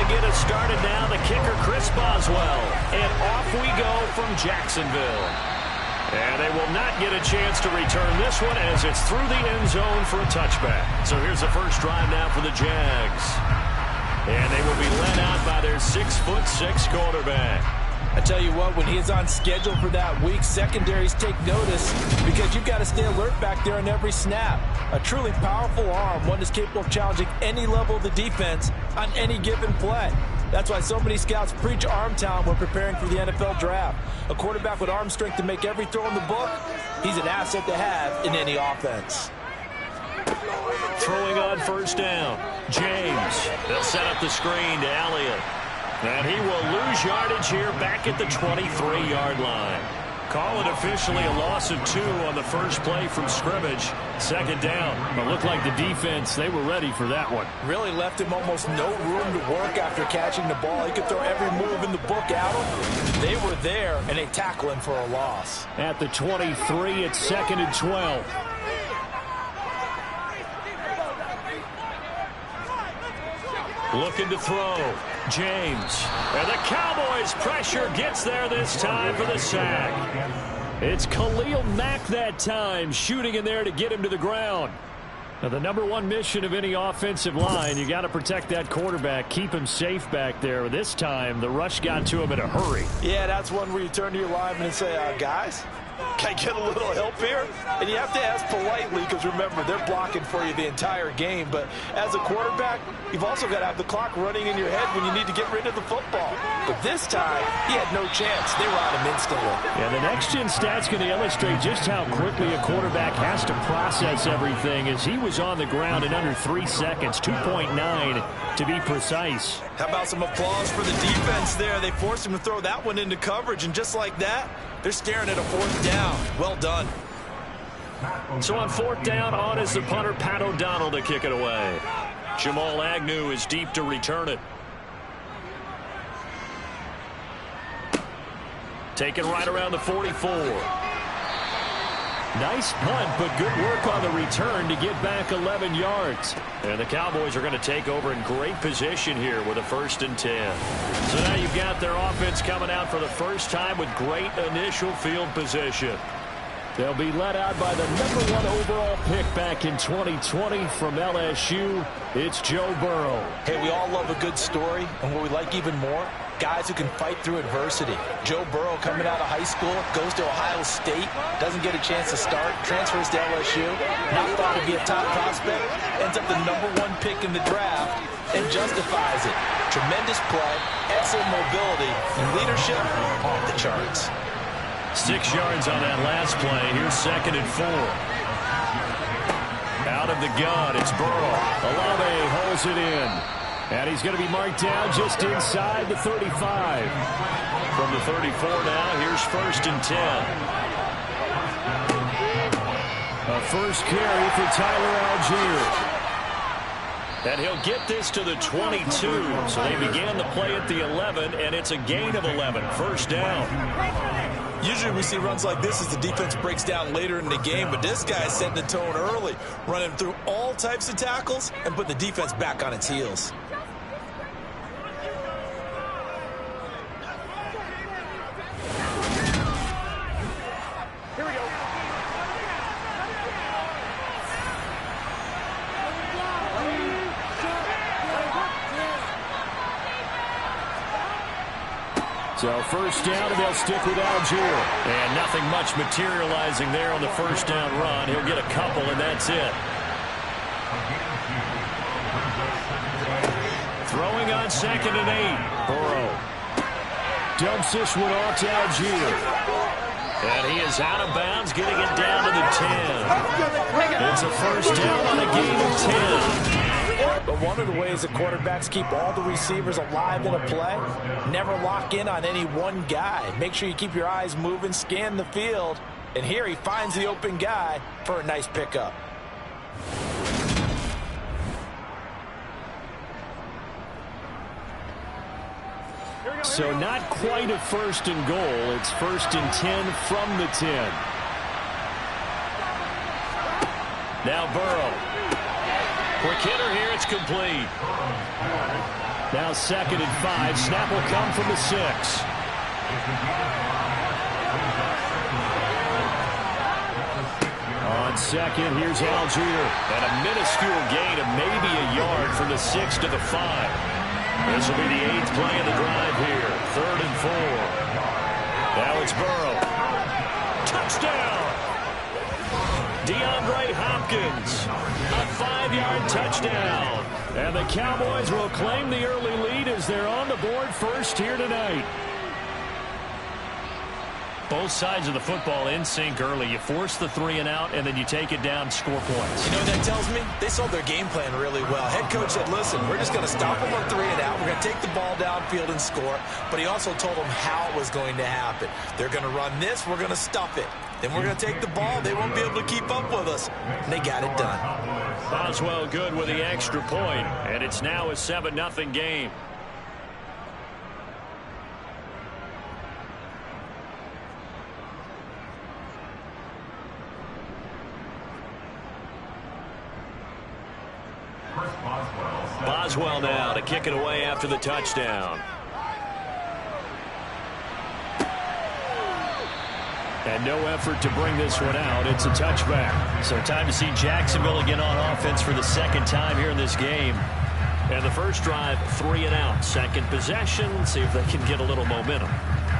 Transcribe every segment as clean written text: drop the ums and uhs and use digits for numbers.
get us started now. The kicker, Chris Boswell. And off we go from Jacksonville. And they will not get a chance to return this one as it's through the end zone for a touchback. So here's the first drive now for the Jags. And they will be led out by their 6'6" quarterback. I tell you what, when he is on schedule for that week, secondaries take notice because you've got to stay alert back there on every snap. A truly powerful arm, one that's capable of challenging any level of the defense on any given play. That's why so many scouts preach arm talent when preparing for the NFL draft. A quarterback with arm strength to make every throw in the book, he's an asset to have in any offense. Throwing on first down, James. They'll set up the screen to Elliott. And he will lose yardage here back at the 23-yard line. Call it officially a loss of 2 on the first play from scrimmage. Second down. It looked like the defense, they were ready for that one. Really left him almost no room to work after catching the ball. He could throw every move in the book at him. They were there, and they tackle him for a loss. At the 23, it's 2nd and 12. Looking to throw. James. And the Cowboys pressure gets there this time for the sack. It's Khalil Mack that time, shooting in there to get him to the ground. Now, the number one mission of any offensive line, you got to protect that quarterback, keep him safe back there. This time, the rush got to him in a hurry. Yeah, that's one where you turn to your lineman and say, guys, can I get a little help here? And you have to ask politely because, remember, they're blocking for you the entire game. But as a quarterback, you've also got to have the clock running in your head when you need to get rid of the football. But this time, he had no chance. They were on him instantly. Yeah, the next-gen stats going to illustrate just how quickly a quarterback has to process everything as he was on the ground in under 3 seconds, 2.9 to be precise. How about some applause for the defense there? They forced him to throw that one into coverage, and just like that, they're staring at a 4th down. Well done. So on 4th down, on is the punter, Pat O'Donnell, to kick it away. Jamal Agnew is deep to return it. Taken right around the 44. Nice punt, but good work on the return to get back 11 yards. And the Cowboys are going to take over in great position here with a 1st and 10. So now you've got their offense coming out for the first time with great initial field position. They'll be led out by the number 1 overall pick back in 2020 from LSU. It's Joe Burrow. Hey, we all love a good story, and what we like even more, guys who can fight through adversity. Joe Burrow coming out of high school, goes to Ohio State, doesn't get a chance to start, transfers to LSU, not thought to be a top prospect, ends up the number 1 pick in the draft, and justifies it. Tremendous play, excellent mobility, and leadership off the charts. 6 yards on that last play. Here's 2nd and 4. Out of the gun, it's Burrow. Olave holds it in. And he's going to be marked down just inside the 35. From the 34 now, here's 1st and 10. A first carry for Tyler Algier. And he'll get this to the 22. So they began the play at the 11, and it's a gain of 11. 1st down. Usually we see runs like this as the defense breaks down later in the game, but this guy's setting the tone early, running through all types of tackles and put the defense back on its heels. Here we go. So 1st down, and they'll stick with Algier. And nothing much materializing there on the 1st down run. He'll get a couple, and that's it. Throwing on 2nd and 8. Burrow dumps this one off to Algier. And he is out of bounds, getting it down to the 10. It's a 1st down on a gain of 10. But one of the ways that quarterbacks keep all the receivers alive in a play, never lock in on any one guy. Make sure you keep your eyes moving, scan the field, and here he finds the open guy for a nice pickup. So not quite a 1st and goal. It's 1st and 10 from the 10. Now Burrow. Quick hitter here, it's complete. Now 2nd and 5. Snap will come from the 6. On 2nd, here's Algier. And a minuscule gain of maybe a yard from the 6 to the 5. This will be the 8th play of the drive here. 3rd and 4. Now it's Burrow. Touchdown! DeAndre Hopkins. A 5-yard touchdown. And the Cowboys will claim the early lead as they're on the board first here tonight. Both sides of the football in sync early. You force the 3 and out, and then you take it down, score points. You know what that tells me? They sold their game plan really well. Head coach said, listen, we're just going to stop them on 3 and out. We're going to take the ball downfield and score. But he also told them how it was going to happen. They're going to run this. We're going to stuff it. Then we're going to take the ball. They won't be able to keep up with us. And they got it done. Boswell good with the extra point, and it's now a 7-0 game. Boswell now to kick it away after the touchdown. And no effort to bring this one out. It's a touchback. So time to see Jacksonville again on offense for the 2nd time here in this game. And the first drive, 3 and out. 2nd possession, see if they can get a little momentum.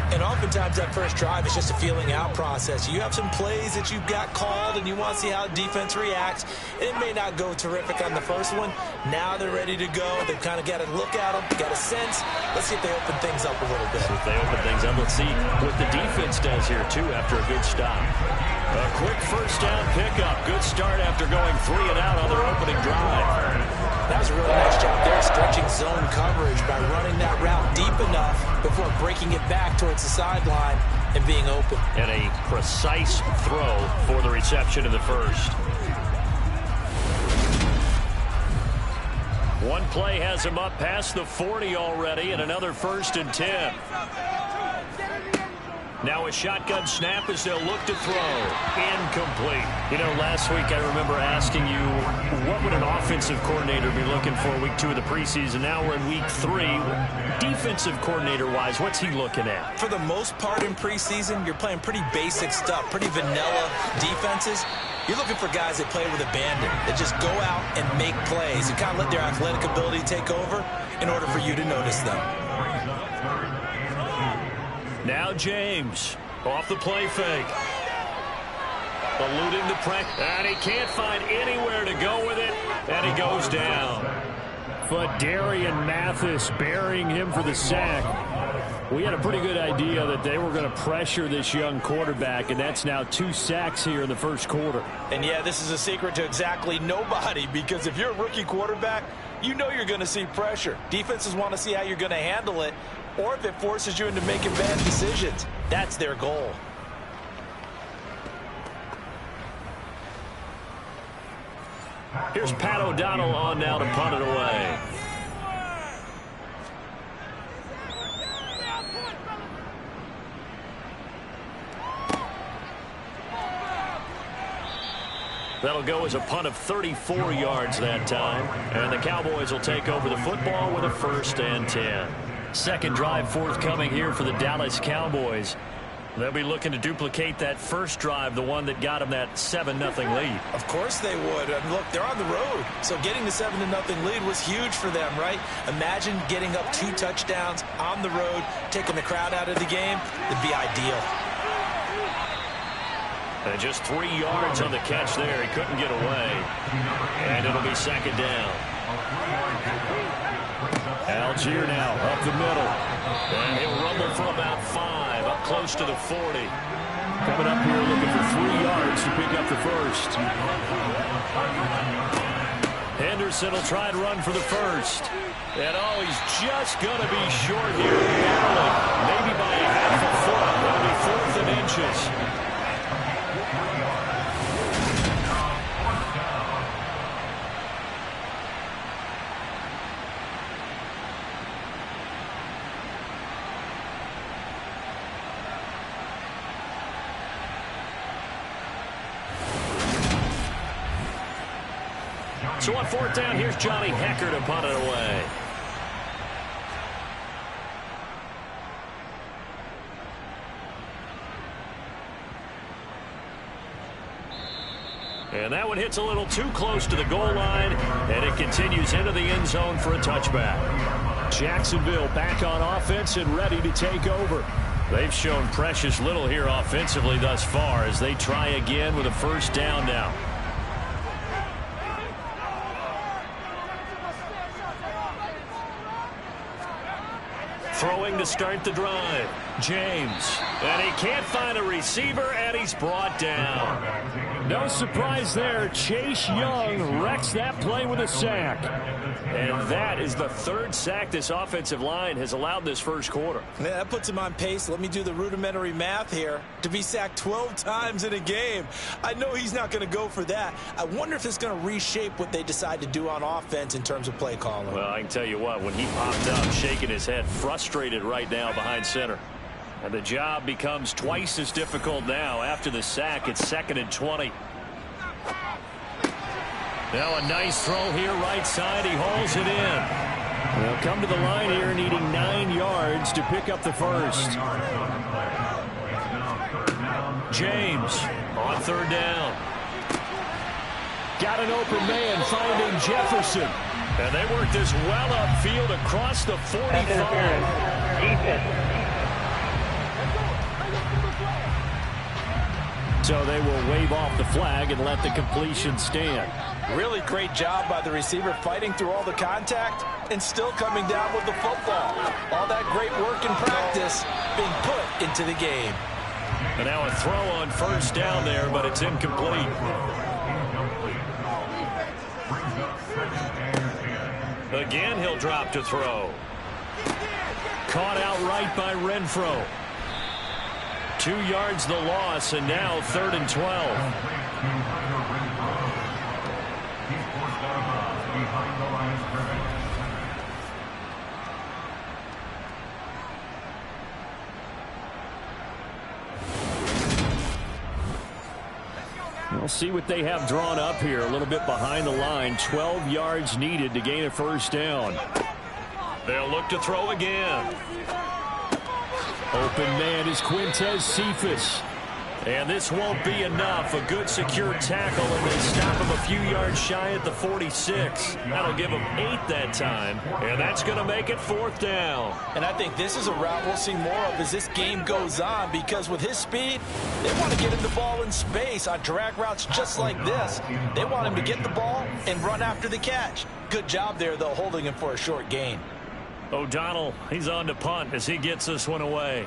And oftentimes that first drive is just a feeling out process. You have some plays that you've got called and you want to see how the defense reacts. It may not go terrific on the first one. Now they're ready to go. They've kind of got to look at them, got a sense. Let's see if they open things up a little bit. If they open things up, let's see what the defense does here too after a good stop. A quick first down pickup. Good start after going 3 and out on their opening drive. That was a really nice job there, stretching zone coverage by running that route deep enough before breaking it back towards the sideline and being open. And a precise throw for the reception in the first. One play has him up past the 40 already, and another 1st and 10. Now a shotgun snap as they'll look to throw. Incomplete. You know, last week I remember asking you, what would an offensive coordinator be looking for week 2 of the preseason? Now we're in week 3. Defensive coordinator-wise, what's he looking at? For the most part in preseason, you're playing pretty basic stuff, pretty vanilla defenses. You're looking for guys that play with abandon, that just go out and make plays and kind of let their athletic ability take over in order for you to notice them. Now James, off the play fake. Eluding the pressure, and he can't find anywhere to go with it, and he goes down. But Darian Mathis burying him for the sack. We had a pretty good idea that they were going to pressure this young quarterback, and that's now 2 sacks here in the first quarter. And yeah, this is a secret to exactly nobody, because if you're a rookie quarterback, you know you're going to see pressure. Defenses want to see how you're going to handle it, or if it forces you into making bad decisions. That's their goal. Here's Pat O'Donnell on now to punt it away. That'll go as a punt of 34 yards that time. And the Cowboys will take over the football with a 1st and 10. Second drive forthcoming here for the Dallas Cowboys. They'll be looking to duplicate that first drive, the one that got them that 7-0 lead. Of course they would. And look, they're on the road. So getting the 7-0 lead was huge for them, right? Imagine getting up 2 touchdowns on the road, taking the crowd out of the game. It'd be ideal. And just 3 yards on the catch there. He couldn't get away. And it'll be 2nd down. Algier now up the middle. And he'll rumble for about 5, up close to the 40. Coming up here looking for 3 yards to pick up the first. Henderson will try and run for the first. And oh, he's just going to be short here. Barely. Maybe by a half a foot. That'll be 4th and inches. So on 4th down, here's Johnny Hecker to punt it away. And that one hits a little too close to the goal line, and it continues into the end zone for a touchback. Jacksonville back on offense and ready to take over. They've shown precious little here offensively thus far as they try again with a first down now. Throwing to start the drive. James. And he can't find a receiver, and he's brought down. No surprise there. Chase Young wrecks that play with a sack. And that is the third sack this offensive line has allowed this first quarter. Yeah, that puts him on pace. Let me do the rudimentary math here. To be sacked 12 times in a game. I know he's not going to go for that. I wonder if it's going to reshape what they decide to do on offense in terms of play calling. Well, I can tell you what, when he popped up, shaking his head, frustrated right now behind center. And the job becomes twice as difficult now after the sack. It's 2nd and 20. Now a nice throw here right side. He hauls it in. They'll come to the line here needing 9 yards to pick up the first. James on 3rd down. Got an open man finding Jefferson. And they work this well upfield across the 45. So they will wave off the flag and let the completion stand. Really great job by the receiver fighting through all the contact and still coming down with the football. All that great work in practice being put into the game. And now a throw on first down there, but it's incomplete. Again, he'll drop to throw. Caught outright by Renfro. 2 yards the loss, and now 3rd and 12. We'll see what they have drawn up here. A little bit behind the line. 12 yards needed to gain a first down. They'll look to throw again. Open man is Quintez Cephas. And this won't be enough. A good secure tackle, and they stop him a few yards shy at the 46. That'll give him 8 that time. And that's going to make it 4th down. And I think this is a route we'll see more of as this game goes on, because with his speed, they want to get him the ball in space on drag routes just like this. They want him to get the ball and run after the catch. Good job there, though, holding him for a short gain. O'Donnell, he's on to punt as he gets this one away.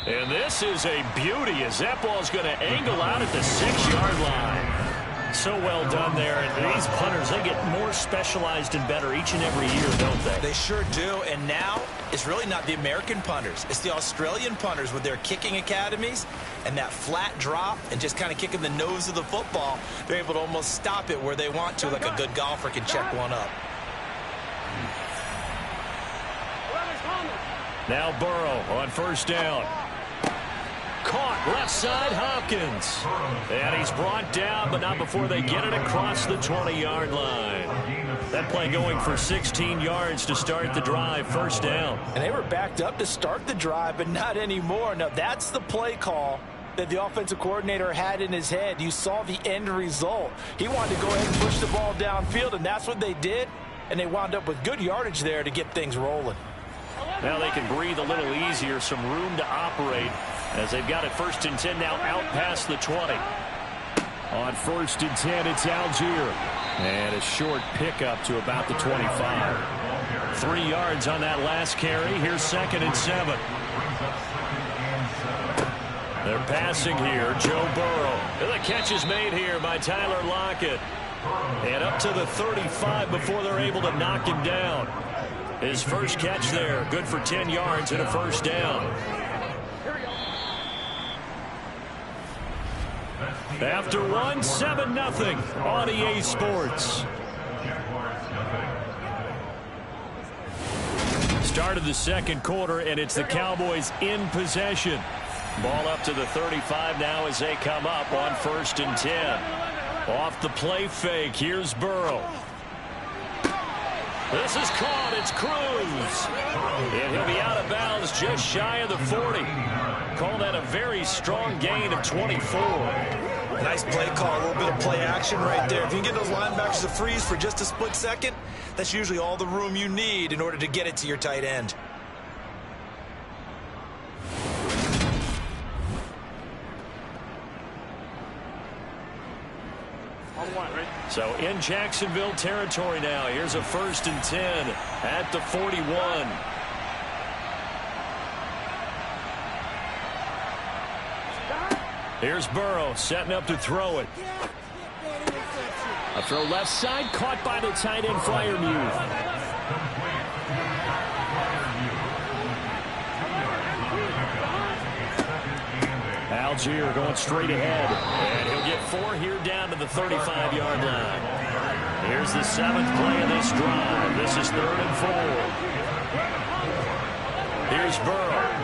And this is a beauty as that ball's going to angle out at the 6-yard line. So well done there. And these punters, they get more specialized and better each and every year, don't they? They sure do. And now it's really not the American punters. It's the Australian punters with their kicking academies and that flat drop and just kind of kicking the nose of the football. They're able to almost stop it where they want to, like a good golfer can check one up. Now Burrow on first down. Caught left side, Hopkins. And he's brought down, but not before they get it across the 20-yard line. That play going for 16 yards to start the drive, first down. And they were backed up to start the drive, but not anymore. Now that's the play call that the offensive coordinator had in his head. You saw the end result. He wanted to go ahead and push the ball downfield, and that's what they did. And they wound up with good yardage there to get things rolling. Now they can breathe a little easier, some room to operate as they've got it 1st and 10 now out past the 20. On 1st and 10, it's Algier. And a short pickup to about the 25. 3 yards on that last carry. Here's 2nd and 7. They're passing here. Joe Burrow. And the catch is made here by Tyler Lockett. And up to the 35 before they're able to knock him down. His first catch there, good for 10 yards and a first down. After one, 7-0 on EA Sports. Start of the second quarter, and it's the Cowboys in possession. Ball up to the 35 now as they come up on 1st and 10. Off the play fake, here's Burrow. This is caught. It's Cruz. And he'll be out of bounds just shy of the 40. Call that a very strong gain of 24. Nice play call, a little bit of play action right there. If you can get those linebackers to freeze for just a split second, that's usually all the room you need in order to get it to your tight end. So in Jacksonville territory now. Here's a 1st and 10 at the 41. Here's Burrow setting up to throw it. A throw left side, caught by the tight end Freiermuth. Algier going straight ahead. And he'll get 4 here down to the 35-yard line. Here's the 7th play of this drive. This is 3rd and 4. Here's Burrow.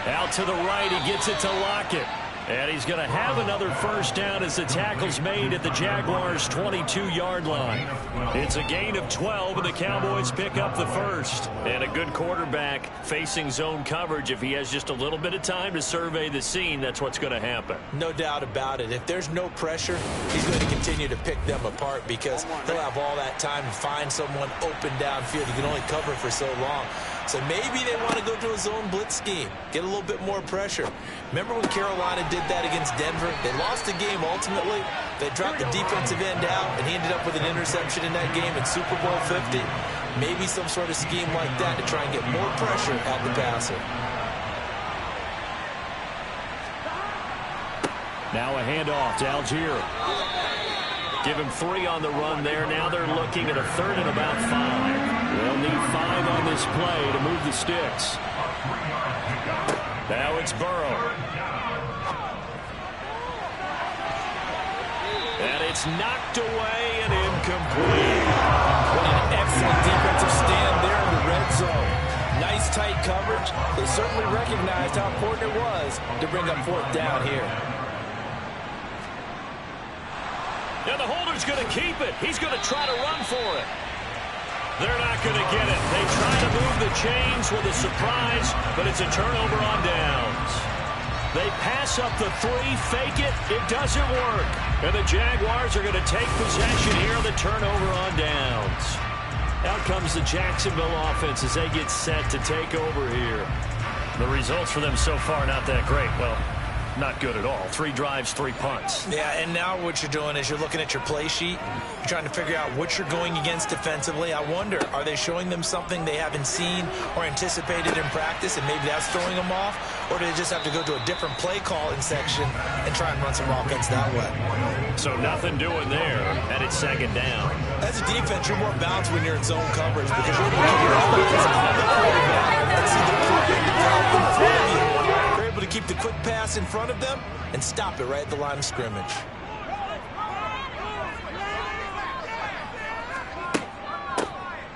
Out to the right, he gets it to Lockett. And he's going to have another 1st down as the tackle's made at the Jaguars' 22-yard line. It's a gain of 12, and the Cowboys pick up the 1st. And a good quarterback facing zone coverage. If he has just a little bit of time to survey the scene, that's what's going to happen. No doubt about it. If there's no pressure, he's going to continue to pick them apart because he'll have all that time to find someone open downfield. He can only cover for so long. So maybe they want to go to a zone blitz scheme, get a little bit more pressure. Remember when Carolina did that against Denver? They lost the game ultimately. They dropped the defensive end out, and he ended up with an interception in that game in Super Bowl 50. Maybe some sort of scheme like that to try and get more pressure at the passer. Now a handoff to Algier. Give him 3 on the run there. Now they're looking at a 3rd and about 5. They'll need 5 on this play to move the sticks. Now it's Burrow. And it's knocked away and incomplete. What an excellent defensive stand there in the red zone. Nice tight coverage. They certainly recognized how important it was to bring up 4th down here. Now the holder's going to keep it. He's going to try to run for it. They're not going to get it. They try to move the chains with a surprise, but it's a turnover on downs. They pass up the 3, fake it. It doesn't work. And the Jaguars are going to take possession here on the turnover on downs. Out comes the Jacksonville offense as they get set to take over here. The results for them so far not that great. Well, not good at all. 3 drives, 3 punts. Yeah, and now what you're doing is you're looking at your play sheet. You're trying to figure out what you're going against defensively. I wonder, are they showing them something they haven't seen or anticipated in practice, and maybe that's throwing them off? Or do they just have to go to a different play calling section and try and run some offense that way? So nothing doing there, and it's 2nd down. As a defense, you're more balanced when you're in zone coverage because you're able to keep your offense on the quarterback and see the play develop in front of you. You're able to keep the quick pass in front of them and stop it right at the line of scrimmage.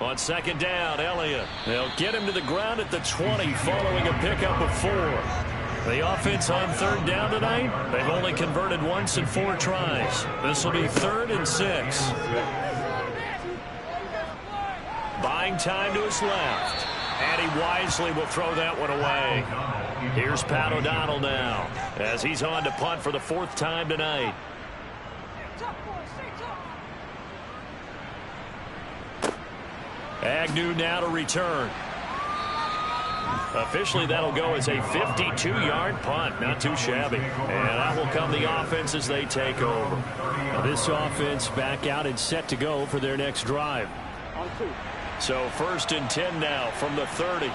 On 2nd down, Elliott. They'll get him to the ground at the 20 following a pickup of 4. The offense on 3rd down tonight, they've only converted once in 4 tries. This will be 3rd and 6. Buying time to his left. And he wisely will throw that one away. Here's Pat O'Donnell now as he's on to punt for the 4th time tonight. Agnew now to return. Officially, that'll go as a 52-yard punt. Not too shabby. And that will come the offense as they take over. Now this offense back out and set to go for their next drive. So 1st and 10 now from the 30.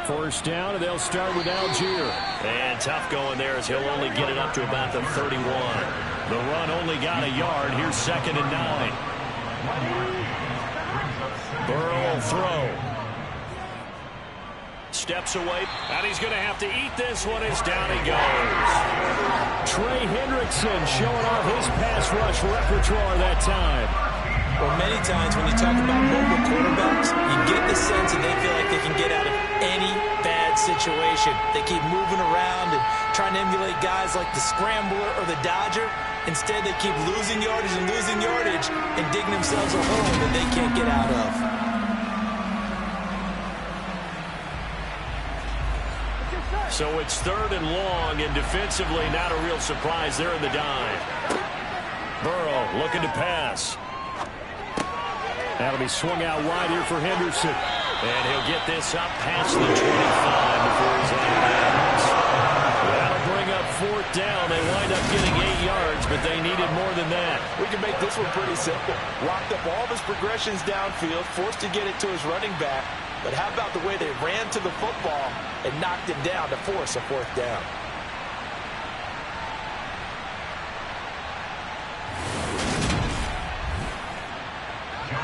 1st down, and they'll start with Algier. And tough going there as he'll only get it up to about the 31. The run only got a yard. Here's 2nd and 9. Burrow will throw. Steps away, and he's going to have to eat this one as down he goes. Trey Hendrickson showing off his pass rush repertoire that time. Well, many times when you talk about mobile quarterbacks, you get the sense that they feel like they can get out of any bad situation. They keep moving around and trying to emulate guys like the scrambler or the dodger. Instead, they keep losing yardage and digging themselves a hole that they can't get out of. So it's 3rd and long, and defensively not a real surprise there in the dime. Burrow looking to pass. That'll be swung out wide here for Henderson. And he'll get this up past the 25 before he's out of bounds. That'll bring up 4th down. They wind up getting 8 yards, but they needed more than that. We can make this one pretty simple. Locked up all of his progressions downfield, forced to get it to his running back. But how about the way they ran to the football and knocked it down to force a 4th down?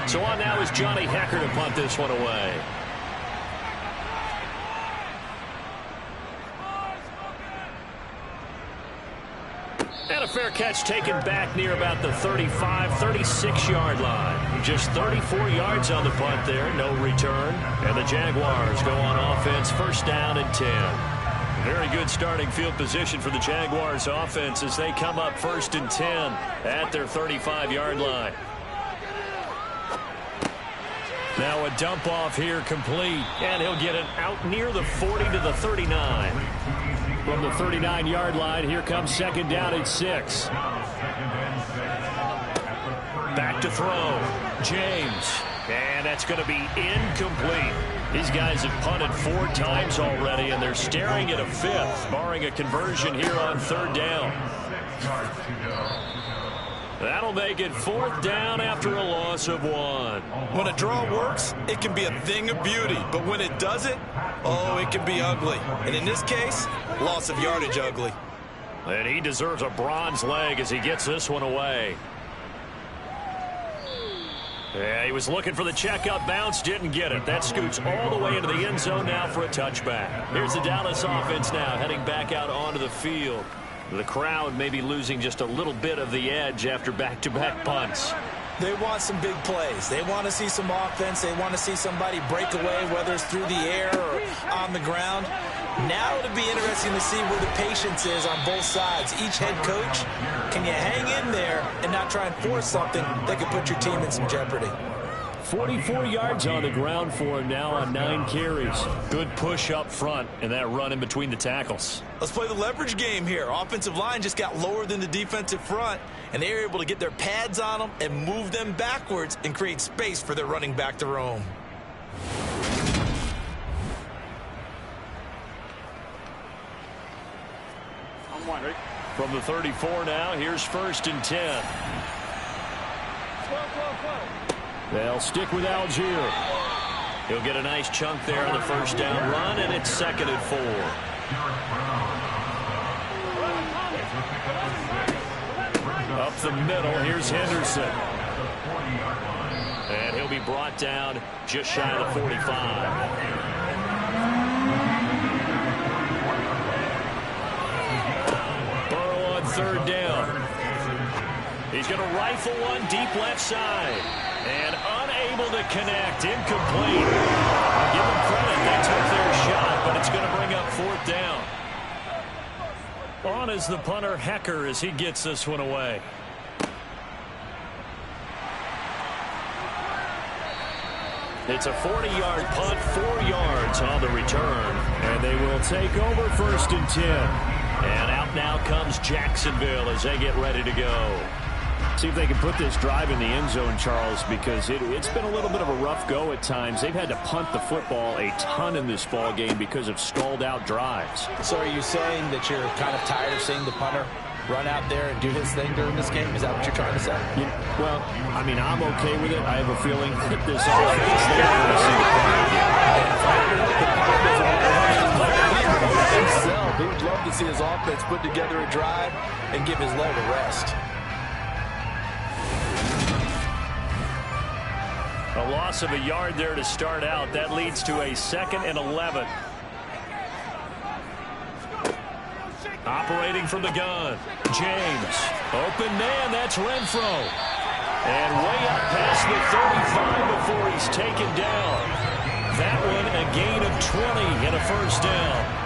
So on now is Johnny Hecker to punt this one away. And a fair catch taken back near about the 35, 36-yard line. Just 34 yards on the punt there, no return. And the Jaguars go on offense, 1st down and 10. Very good starting field position for the Jaguars offense as they come up 1st and 10 at their 35-yard line. Now a dump off here complete, and he'll get it out near the 40 to the 39. From the 39-yard line, here comes 2nd down and 6. Back to throw. James. And that's going to be incomplete. These guys have punted 4 times already, and they're staring at a 5th, barring a conversion here on 3rd down. That'll make it 4th down after a loss of 1. When a draw works, it can be a thing of beauty. But when it doesn't, oh, it can be ugly. And in this case, loss of yardage ugly. And he deserves a bronze leg as he gets this one away. Yeah, he was looking for the checkup bounce, didn't get it. That scoots all the way into the end zone now for a touchback. Here's the Dallas offense now heading back out onto the field. The crowd may be losing just a little bit of the edge after back-to-back punts. They want some big plays. They want to see some offense. They want to see somebody break away, whether it's through the air or on the ground. Now it'll be interesting to see where the patience is on both sides. Each head coach, can you hang in there and not try and force something that could put your team in some jeopardy? 44 yards on the ground for him now on 9 carries. Good push up front and that run in between the tackles. Let's play the leverage game here. Offensive line just got lower than the defensive front, and they were able to get their pads on them and move them backwards and create space for their running back to roam. From the 34 now, here's 1st and 10. They'll stick with Algier. He'll get a nice chunk there on the 1st down run, and it's 2nd and 4. Up the middle, here's Henderson. And he'll be brought down just shy of the 45. Burrow on 3rd down. He's going to rifle one deep left side. And unable to connect, incomplete. I'll give them credit, they took their shot, but it's going to bring up 4th down. On is the punter, Hecker, as he gets this one away. It's a 40-yard punt, 4 yards on the return. And they will take over 1st and 10. And out now comes Jacksonville as they get ready to go. See if they can put this drive in the end zone, Charles, because it's been a little bit of a rough go at times. They've had to punt the football a ton in this ball game because of stalled-out drives. So are you saying that you're kind of tired of seeing the punter run out there and do his thing during this game? Is that what you're trying to say? Well, I mean, I'm okay with it. I have a feeling that this offense, they're going to see the himself, he would love to see his offense put together a drive and give his leg a rest. A loss of a yard there to start out. That leads to a 2nd and 11. Operating from the gun. James. Open man. That's Renfro. And way up past the 35 before he's taken down. That one a gain of 20 and a 1st down.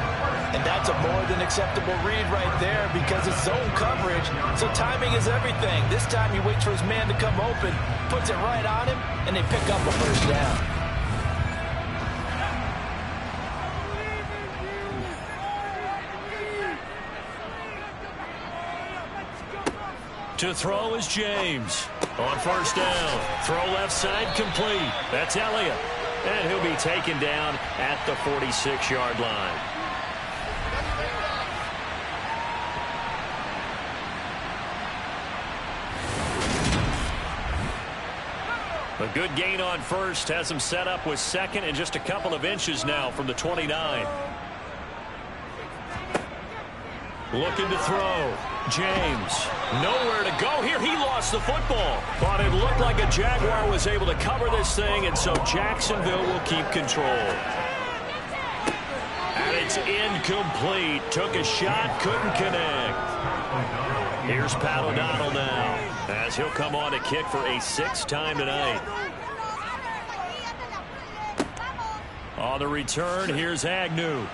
And that's a more than acceptable read right there because it's zone coverage, so timing is everything. This time he waits for his man to come open, puts it right on him, and they pick up a 1st down. To throw is James. On first down. Throw left side complete. That's Elliott. And he'll be taken down at the 46-yard line. A good gain on first has him set up with second and just a couple of inches now from the 29. Looking to throw. James. Nowhere to go here. He lost the football. But it looked like a Jaguar was able to cover this thing, and so Jacksonville will keep control. And it's incomplete. Took a shot, couldn't connect. Here's Pat O'Donnell now, as he'll come on to kick for a sixth time tonight. On the return, here's Agnew.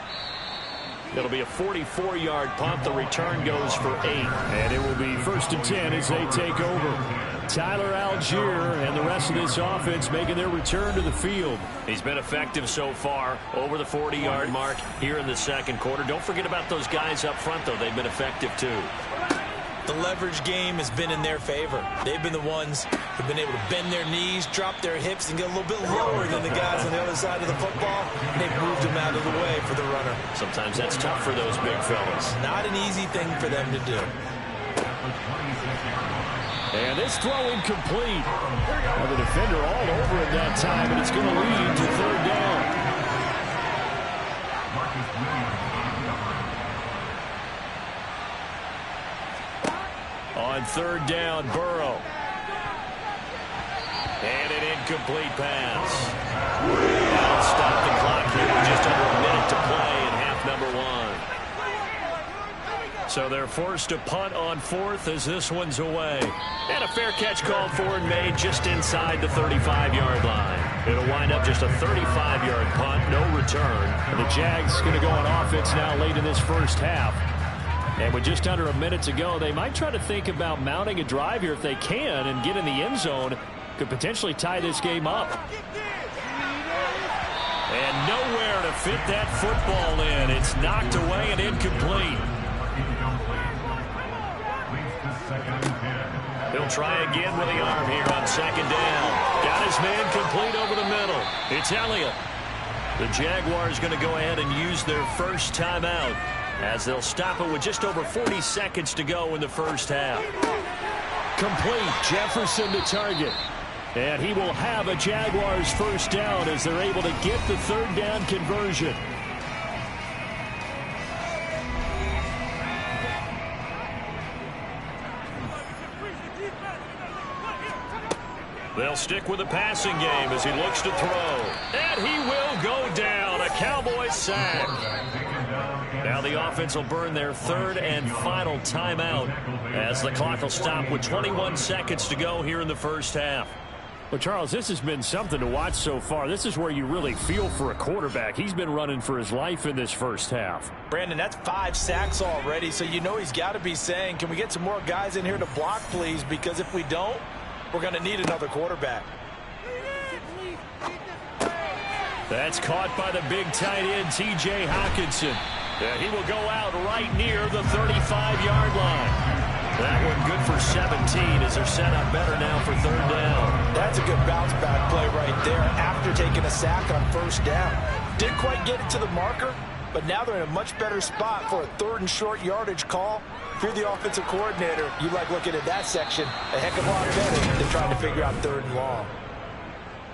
It'll be a 44-yard punt. The return goes for 8. And it will be 1st and 10 as they take over. Tyler Algier and the rest of this offense making their return to the field. He's been effective so far over the 40-yard mark here in the second quarter. Don't forget about those guys up front, though. They've been effective, too. The leverage game has been in their favor. They've been the ones who've been able to bend their knees, drop their hips, and get a little bit lower than the guys on the other side of the football. And they've moved them out of the way for the runner. Sometimes that's tough for those big fellas. Not an easy thing for them to do. And this throw incomplete. Well, the defender all over it that time, and it's going to lead to third down. On third down, Burrow. And an incomplete pass. That'll stop the clock here with just under a minute to play in half number 1. So they're forced to punt on fourth as this one's away. And a fair catch called for and made just inside the 35-yard line. It'll wind up just a 35-yard punt, no return. And the Jags going to go on offense now late in this first half. And with just under a minute to go, they might try to think about mounting a drive here if they can and get in the end zone. Could potentially tie this game up. And nowhere to fit that football in. It's knocked away and incomplete. He'll try again with the arm here on second down. Got his man complete over the middle. It's Elliott. The Jaguars going to go ahead and use their first timeout, as they'll stop it with just over 40 seconds to go in the first half. Complete. Jefferson to target. And he will have a Jaguars first down as they're able to get the third down conversion. They'll stick with the passing game as he looks to throw. And he will go down. A Cowboys sack. Now the offense will burn their third and final timeout as the clock will stop with 21 seconds to go here in the first half. Well, Charles, this has been something to watch so far. This is where you really feel for a quarterback. He's been running for his life in this first half. Brandon, that's 5 sacks already, so you know he's got to be saying, can we get some more guys in here to block, please? Because if we don't, we're going to need another quarterback. That's caught by the big tight end, T.J. Hockenson. He will go out right near the 35-yard line. That one good for 17 as they're set up better now for third down. That's a good bounce back play right there after taking a sack on first down. Didn't quite get it to the marker, but now they're in a much better spot for a third and short yardage call. If you're the offensive coordinator, you like looking at that section a heck of a lot better than trying to figure out third and long.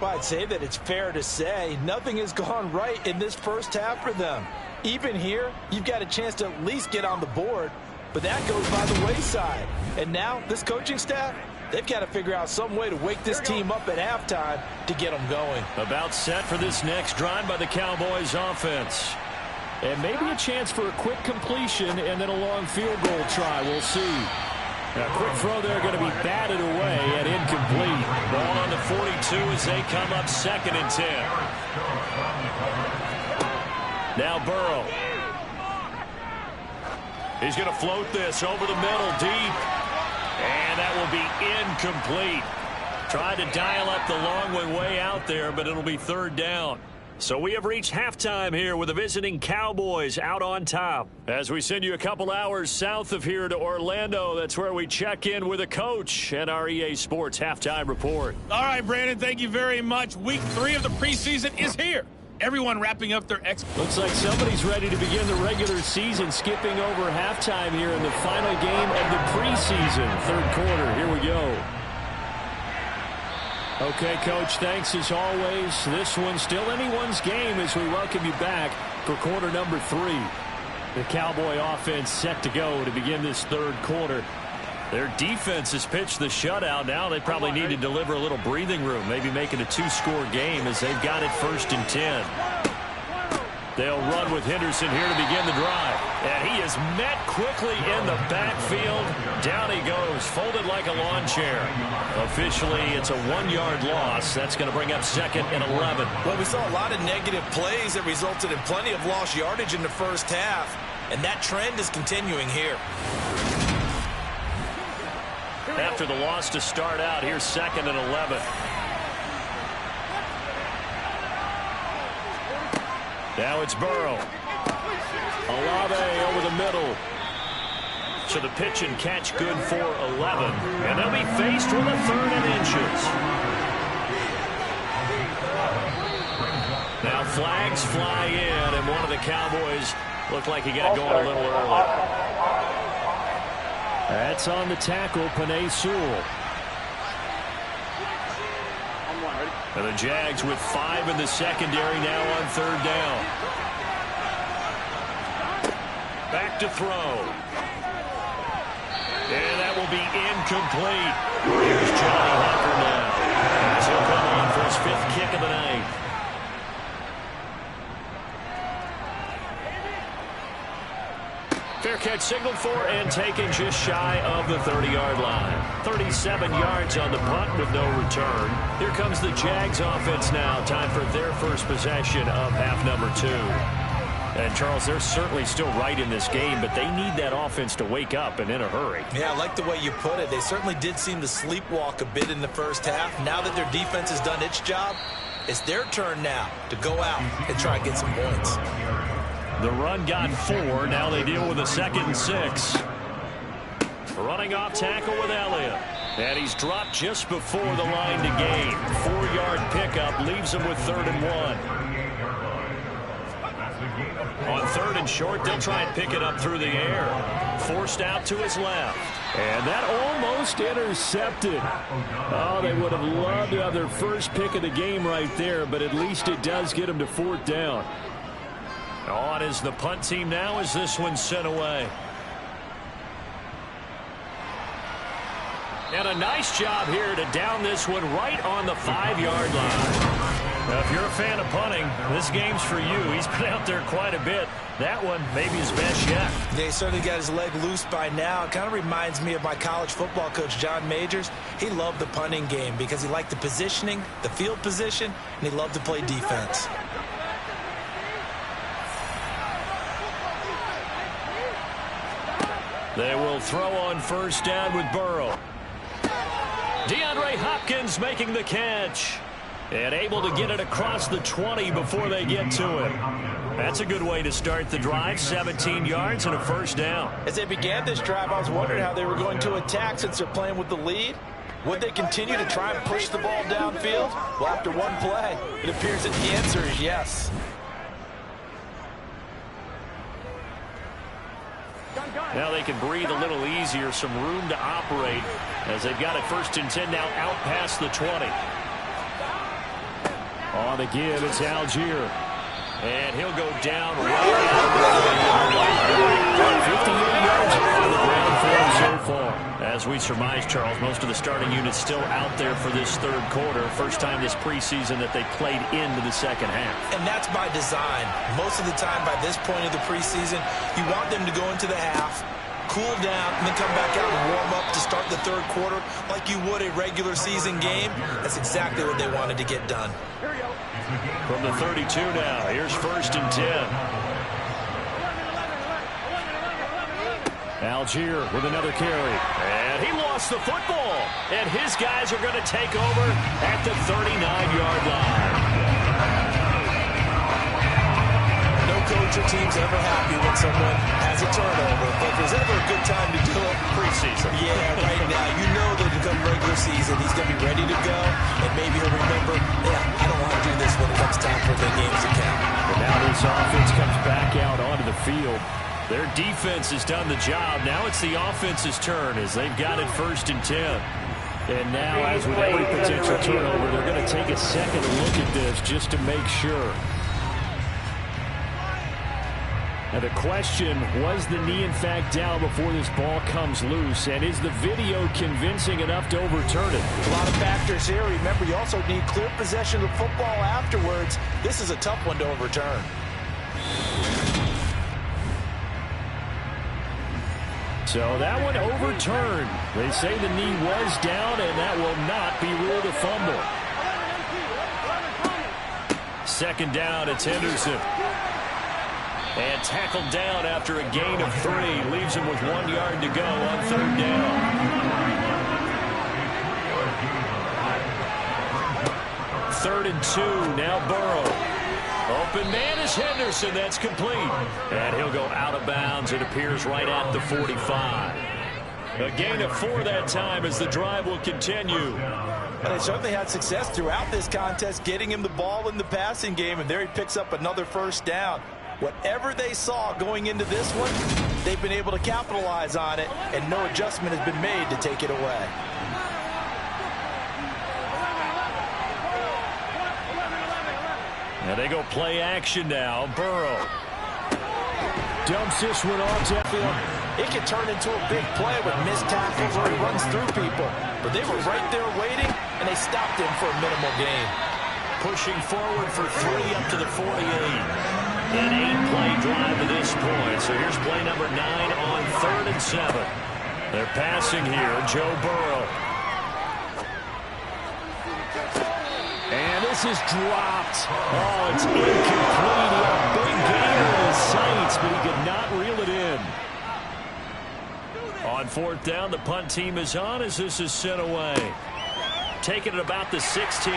Well, I'd say that it's fair to say nothing has gone right in this first half for them. Even here, you've got a chance to at least get on the board, but that goes by the wayside. And now, this coaching staff, they've got to figure out some way to wake this team up at halftime to get them going. About set for this next drive by the Cowboys offense. And maybe a chance for a quick completion and then a long field goal try. We'll see. A quick throw there going to be batted away and incomplete. Ball on the 42 as they come up 2nd and 10. Now Burrow. He's going to float this over the middle deep. And that will be incomplete. Tried to dial up the long one way out there, but it'll be third down. So we have reached halftime here with the visiting Cowboys out on top. As we send you a couple hours south of here to Orlando, that's where we check in with a coach at our EA Sports Halftime Report. All right, Brandon, thank you very much. Week 3 of the preseason is here. Everyone wrapping up their Looks like somebody's ready to begin the regular season, skipping over halftime here in the final game of the preseason. Third quarter, here we go. Okay, Coach, thanks as always. This one's still anyone's game as we welcome you back for quarter number 3. The Cowboy offense set to go to begin this third quarter. Their defense has pitched the shutout. Now they probably need to deliver a little breathing room, maybe make it a 2-score game as they've got it 1st and 10. They'll run with Henderson here to begin the drive. And he is met quickly in the backfield. Down he goes, folded like a lawn chair. Officially, it's a 1-yard loss. That's going to bring up 2nd and 11. Well, we saw a lot of negative plays that resulted in plenty of lost yardage in the first half. And that trend is continuing here. After the loss to start out, here's 2nd and 11. Now it's Burrow. Olave over the middle. So the pitch and catch good for 11. And they'll be faced with a 3rd and inches. Now flags fly in, and one of the Cowboys looked like he got going a little early. That's on the tackle, Penei Sewell. And the Jags with 5 in the secondary now on 3rd down. Back to throw. And that will be incomplete. Here's Johnny Hunter now. As he'll come on for his 5th kick of the night. Fair catch signaled for and taken just shy of the 30-yard line. 37 yards on the punt with no return. Here comes the Jags offense now. Time for their first possession of half number 2. And, Charles, they're certainly still right in this game, but they need that offense to wake up and in a hurry. Yeah, I like the way you put it. They certainly did seem to sleepwalk a bit in the first half. Now that their defense has done its job, it's their turn now to go out and try and get some points. The run got 4. Now they deal with a 2nd and 6. Running off tackle with Elliott. And he's dropped just before the line to gain. 4-yard pickup leaves him with 3rd and 1. On 3rd and short, they'll try and pick it up through the air. Forced out to his left. And that almost intercepted. Oh, they would have loved to have their first pick of the game right there, but at least it does get them to 4th down. On is the punt team now as this one's sent away. And a nice job here to down this one right on the 5-yard line. Now, if you're a fan of punting, this game's for you. He's been out there quite a bit. That one maybe his best yet. Yeah, he certainly got his leg loose by now. It kind of reminds me of my college football coach, John Majors. He loved the punting game because he liked the positioning, the field position, and he loved to play defense. They will throw on 1st down with Burrow. DeAndre Hopkins making the catch. And able to get it across the 20 before they get to it. That's a good way to start the drive. 17 yards and a 1st down. As they began this drive, I was wondering how they were going to attack since they're playing with the lead. Would they continue to try and push the ball downfield? Well, after one play, it appears that the answer is yes. Now they can breathe a little easier, some room to operate as they've got it 1st and 10 now out past the 20. On the give, it's Algier. And he'll go down right out. 58 yards on the ground for him so far. As we surmise, Charles, most of the starting units still out there for this 3rd quarter. First time this preseason that they played into the 2nd half. And that's by design. Most of the time by this point of the preseason, you want them to go into the half, cool down, and then come back out and warm up to start the 3rd quarter like you would a regular season game. That's exactly what they wanted to get done. From the 32 now, here's 1st and 10. Algier with another carry. And he lost the football. And his guys are going to take over at the 39-yard line. coach or team's ever happy when someone has a turnover, but there's ever a good time to do it. Preseason. Yeah, right now, you know that come regular season, he's going to be ready to go, and maybe he'll remember, yeah, I don't want to do this when it comes time for the games to count. And now this offense comes back out onto the field. Their defense has done the job. Now it's the offense's turn as they've got it 1st and 10. And now, as with every potential turnover, they're going to take a second look at this just to make sure. Now the question, was the knee in fact down before this ball comes loose? And is the video convincing enough to overturn it? A lot of factors here. Remember, you also need clear possession of football afterwards. This is a tough one to overturn. So that one overturned. They say the knee was down, and that will not be ruled a fumble. 2nd down, it's Henderson. And tackled down after a gain of 3. Leaves him with 1 yard to go on 3rd down. 3rd and 2, now Burrow. Open man is Henderson. That's complete. And he'll go out of bounds. It appears right at the 45. A gain of 4 that time as the drive will continue. And they certainly had success throughout this contest, getting him the ball in the passing game, and there he picks up another 1st down. Whatever they saw going into this one, they've been able to capitalize on it, and no adjustment has been made to take it away. Now they go play action now. Burrow dumps this one off to field. It can turn into a big play with missed tackles or he runs through people. But they were right there waiting, and they stopped him for a minimal gain. Pushing forward for 3 up to the 48. An 8-play drive to this point. So here's play number 9 on 3rd and 7. They're passing here. Joe Burrow. And this is dropped. Oh, it's incomplete. He had a big gain in his sights, but he could not reel it in. On 4th down, the punt team is on as this is sent away. Taking it about the 16.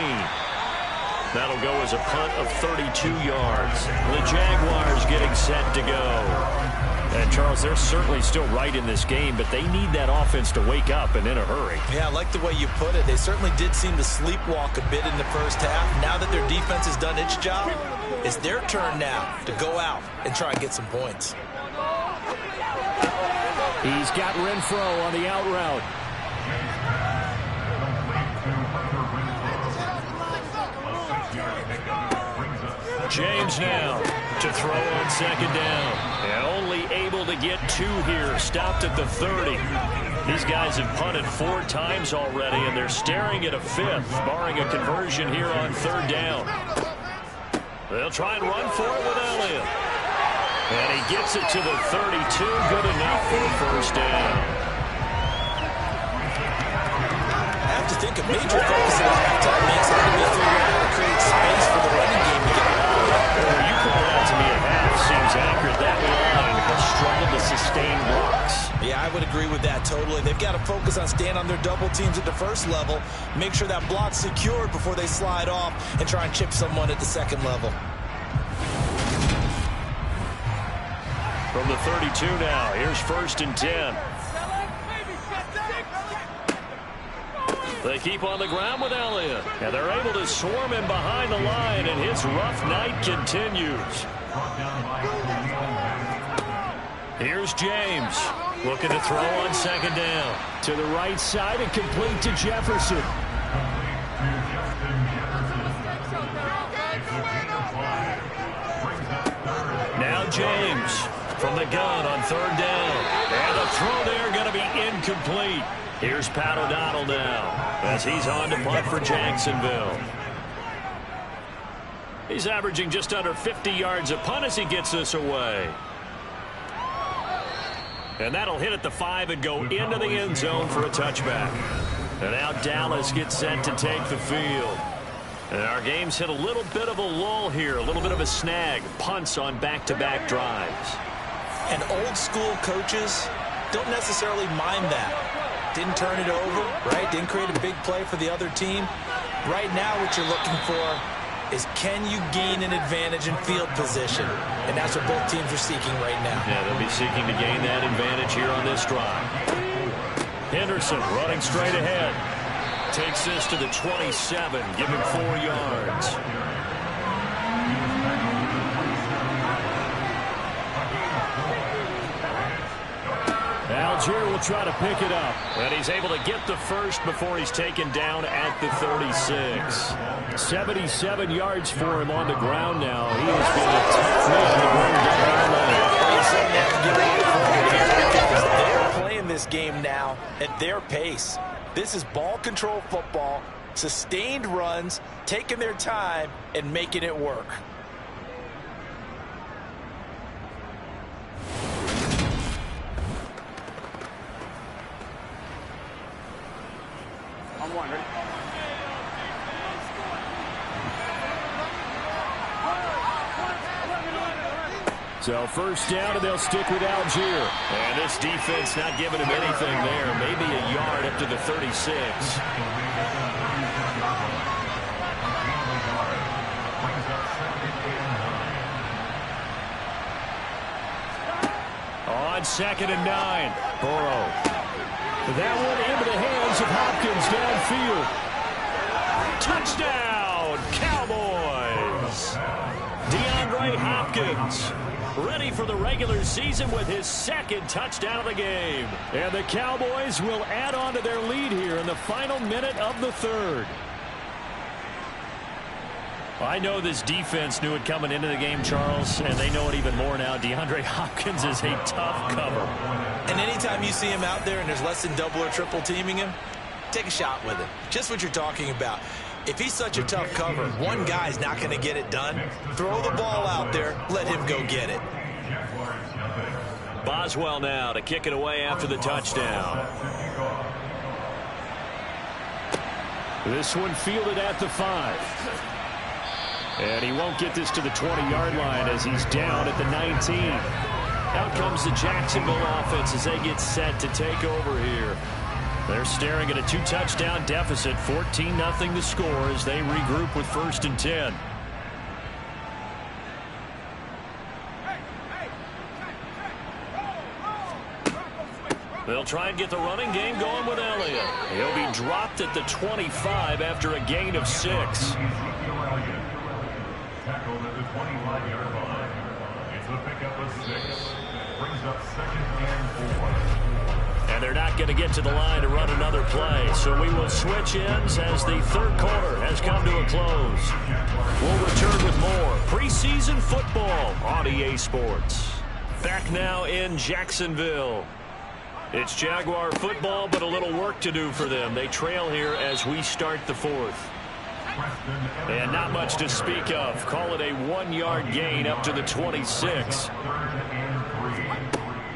That'll go as a punt of 32 yards. The Jaguars getting set to go. And, Charles, they're certainly still right in this game, but they need that offense to wake up and in a hurry. Yeah, I like the way you put it. They certainly did seem to sleepwalk a bit in the first half. Now that their defense has done its job, it's their turn now to go out and try and get some points. He's got Renfro on the out route. James now to throw on 2nd down. And only able to get 2 here. Stopped at the 30. These guys have punted 4 times already, and they're staring at a 5th, barring a conversion here on 3rd down. They'll try and run for it with Elliott. And he gets it to the 32. Good enough for the 1st down. I have to think a major focus of the halftime makes how to be figuring out how to create space for the running game to get out. Well, you call that to me at half. Seems accurate. That line has struggled to sustain blocks. Yeah, I would agree with that totally. They've got to focus on staying on their double teams at the 1st level, make sure that block's secured before they slide off and try and chip someone at the 2nd level. From the 32 now, here's 1st and 10. They keep on the ground with Elliott, and they're able to swarm him behind the line, and his rough night continues. Here's James, looking to throw on 2nd down. To the right side and complete to Jefferson. Now James from the gun on 3rd down. And the throw there going to be incomplete. Here's Pat O'Donnell now as he's on to punt for Jacksonville. He's averaging just under 50 yards a punt as he gets this away. And that'll hit at the 5 and go into the end zone for a touchback. And now Dallas gets set to take the field. And our game's hit a little bit of a lull here, a little bit of a snag. Punts on back-to-back drives. And old-school coaches don't necessarily mind that. Didn't turn it over, right? Didn't create a big play for the other team. Right now what you're looking for is can you gain an advantage in field position? And that's what both teams are seeking right now. Yeah, they'll be seeking to gain that advantage here on this drive. Henderson running straight ahead. Takes this to the 27, give him 4 yards. Algier will try to pick it up. And he's able to get the first before he's taken down at the 36. 77 yards for him on the ground now. He has been a tough man to bring down. They're playing this game now at their pace. This is ball control football, sustained runs, taking their time and making it work. So first down, and they'll stick with Algier. And this defense not giving him anything there. Maybe a yard up to the 36. On 2nd and 9. Burrow. That one into the hands of Hopkins downfield. Touchdown, Cowboys. DeAndre Hopkins ready for the regular season with his 2nd touchdown of the game. And the Cowboys will add on to their lead here in the final minute of the 3rd. I know this defense knew it coming into the game, Charles, and they know it even more now. DeAndre Hopkins is a tough cover. And anytime you see him out there and there's less than double or triple teaming him, take a shot with him. Just what you're talking about. If he's such a tough cover, one guy's not going to get it done. Throw the ball out there. Let him go get it. Boswell now to kick it away after the touchdown. This one fielded at the 5. And he won't get this to the 20-yard line as he's down at the 19. Out comes the Jacksonville offense as they get set to take over here. They're staring at a 2-touchdown deficit, 14-0 the score as they regroup with 1st and 10. They'll try and get the running game going with Elliott. He'll be dropped at the 25 after a gain of 6. Tackled at the 25-yard line. It's a pickup of 6. Brings up 2nd and 4. And they're not going to get to the line to run another play. So we will switch ends as the 3rd quarter has come to a close. We'll return with more preseason football on EA Sports. Back now in Jacksonville. It's Jaguar football, but a little work to do for them. They trail here as we start the 4th. And not much to speak of. Call it a 1-yard gain up to the 26.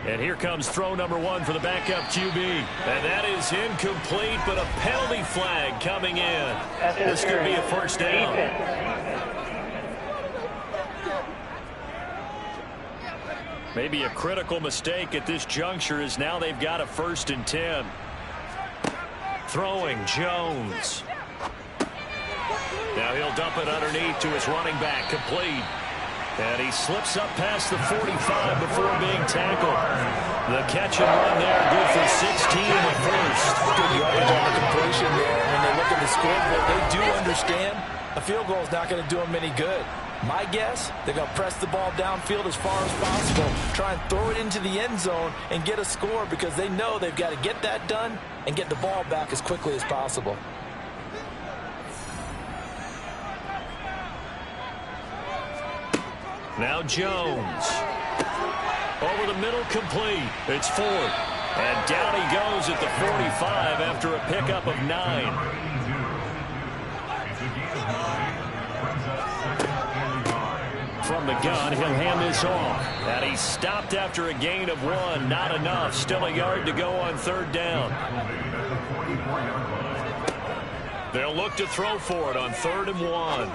And here comes throw number 1 for the backup QB. And that is incomplete, but a penalty flag coming in. This could be a 1st down. Maybe a critical mistake at this juncture as now they've got a 1st and 10. Throwing Jones. Now he'll dump it underneath to his running back, complete. And he slips up past the 45 before being tackled. The catch and run there, good for 16 in the 1st. Good yardage on the completion there. When they look at the scoreboard, they do understand a field goal is not going to do them any good. My guess, they're going to press the ball downfield as far as possible, try and throw it into the end zone and get a score because they know they've got to get that done and get the ball back as quickly as possible. Now Jones. Over the middle, complete. It's Ford. And down he goes at the 45 after a pickup of 9. From the gun, he'll hand this off. And he's stopped after a gain of 1. Not enough. Still a yard to go on 3rd down. They'll look to throw for it on 3rd and 1.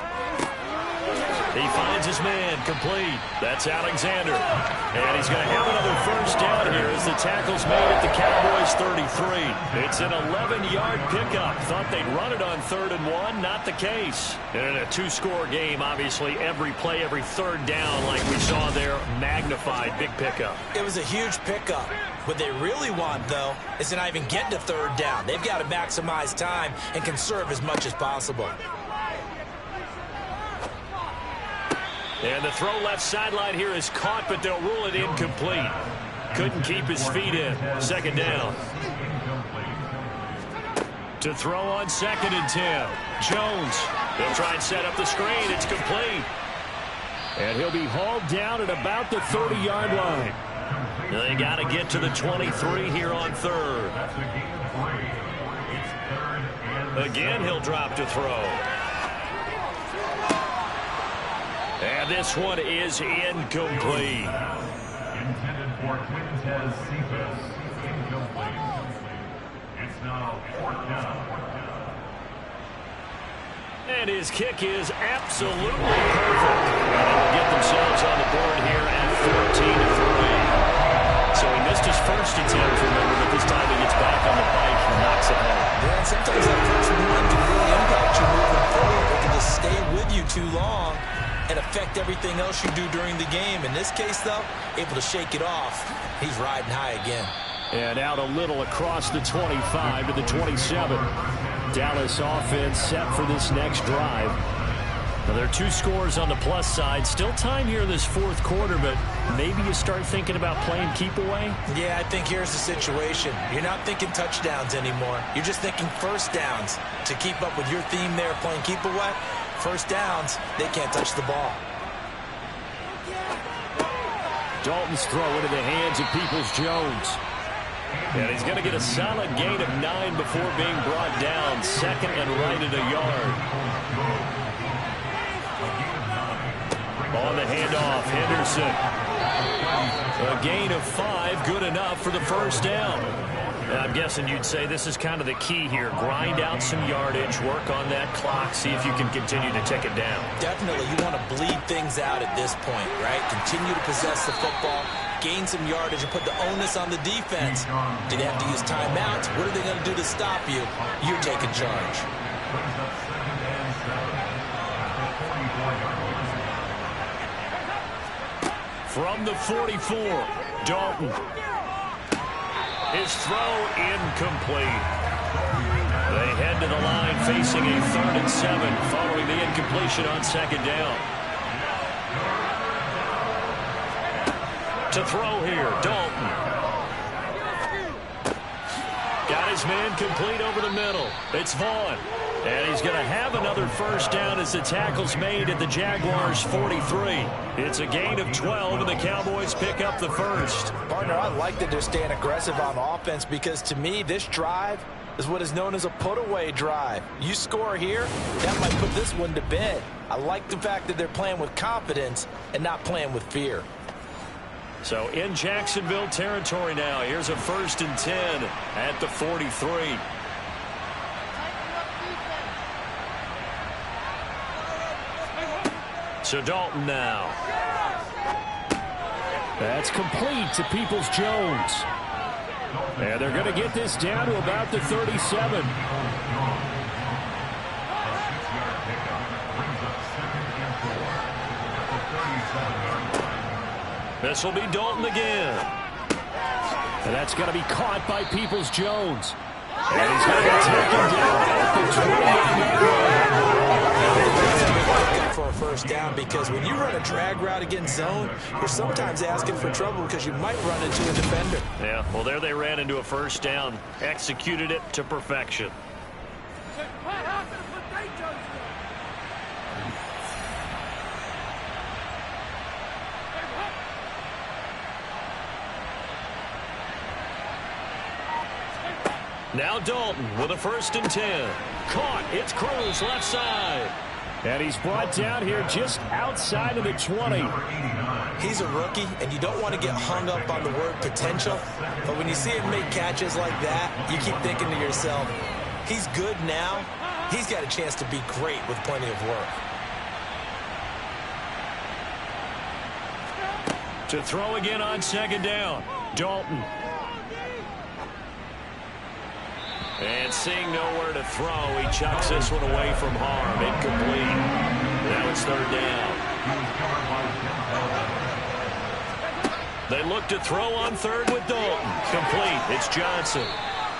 He finds his man, complete. That's Alexander. And he's going to have another first down here as the tackle's made at the Cowboys 33. It's an 11-yard pickup. Thought they'd run it on 3rd and 1. Not the case. And in a 2-score game, obviously, every play, every third down, like we saw there, magnified. Big pickup. It was a huge pickup. What they really want, though, is to not even get to 3rd down. They've got to maximize time and conserve as much as possible. And the throw left sideline here is caught, but they'll rule it incomplete. Couldn't keep his feet in. 2nd down. To throw on 2nd and 10. Jones. They'll try and set up the screen. It's complete. And he'll be hauled down at about the 30-yard line. They got to get to the 23 here on 3rd. Again, he'll drop to throw. And this one is incomplete. Intended for Quintez Cephas. Incomplete. It's now 4th down. And his kick is absolutely perfect. And they will get themselves on the board here at 14-3. So he missed his first attempt, remember, but this time he gets back on the bike and knocks it home. Yeah, and sometimes that first one can really impact you moving forward. It can just stay with you too long and affect everything else you do during the game. In this case, though, able to shake it off. He's riding high again. And out a little across the 25 to the 27. Dallas offense set for this next drive. Now, there are 2 scores on the plus side. Still time here in this 4th quarter, but maybe you start thinking about playing keep away? Yeah, I think here's the situation. You're not thinking touchdowns anymore. You're just thinking first downs. To keep up with your theme there, playing keep away, first downs, they can't touch the ball. Dalton's throw into the hands of Peoples-Jones. And he's going to get a solid gain of 9 before being brought down. 2nd and right at a yard. On the handoff, Henderson. A gain of 5, good enough for the first down. Now, I'm guessing you'd say this is kind of the key here. Grind out some yardage, work on that clock, see if you can continue to take it down. Definitely, you want to bleed things out at this point, right? Continue to possess the football, gain some yardage, and put the onus on the defense. Do they have to use timeouts? What are they going to do to stop you? You're taking charge. From the 44, Dalton. His throw incomplete. They head to the line facing a 3rd and 7 following the incompletion on 2nd down. To throw here, Dalton. Got his man complete over the middle. It's Vaughn. And he's going to have another first down as the tackle's made at the Jaguars 43. It's a gain of 12, and the Cowboys pick up the first. Partner, I like that they're staying aggressive on offense because, to me, this drive is what is known as a put-away drive. You score here, that might put this one to bed. I like the fact that they're playing with confidence and not playing with fear. So in Jacksonville territory now, here's a 1st and 10 at the 43. So Dalton now. That's complete to Peoples-Jones. And they're going to get this down to about the 37. This will be Dalton again. And that's going to be caught by Peoples-Jones. And he's going to get taken down at the 20. For a first down, because when you run a drag route against zone, you're sometimes asking for trouble because you might run into a defender. Yeah, well, there they ran into a first down, executed it to perfection. Now Dalton with a 1st and 10. Caught. It's Cruz left side. And he's brought down here just outside of the 20. He's a rookie, and you don't want to get hung up on the word potential. But when you see him make catches like that, you keep thinking to yourself, he's good now. He's got a chance to be great with plenty of work. To throw again on second down. Dalton. And seeing nowhere to throw, he chucks this one away from harm. Incomplete. Now it's third down. They look to throw on third with Dalton. Complete. It's Johnson.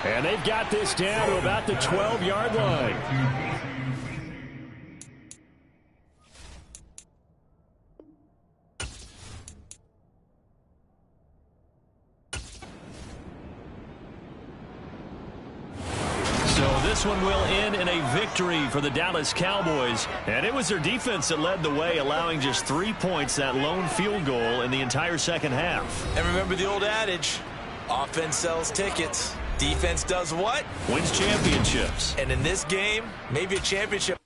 And they've got this down to about the 12-yard line. This one will end in a victory for the Dallas Cowboys. And it was their defense that led the way, allowing just 3 points, that lone field goal in the entire second half. And remember the old adage, offense sells tickets. Defense does what? Wins championships. And in this game, maybe a championship.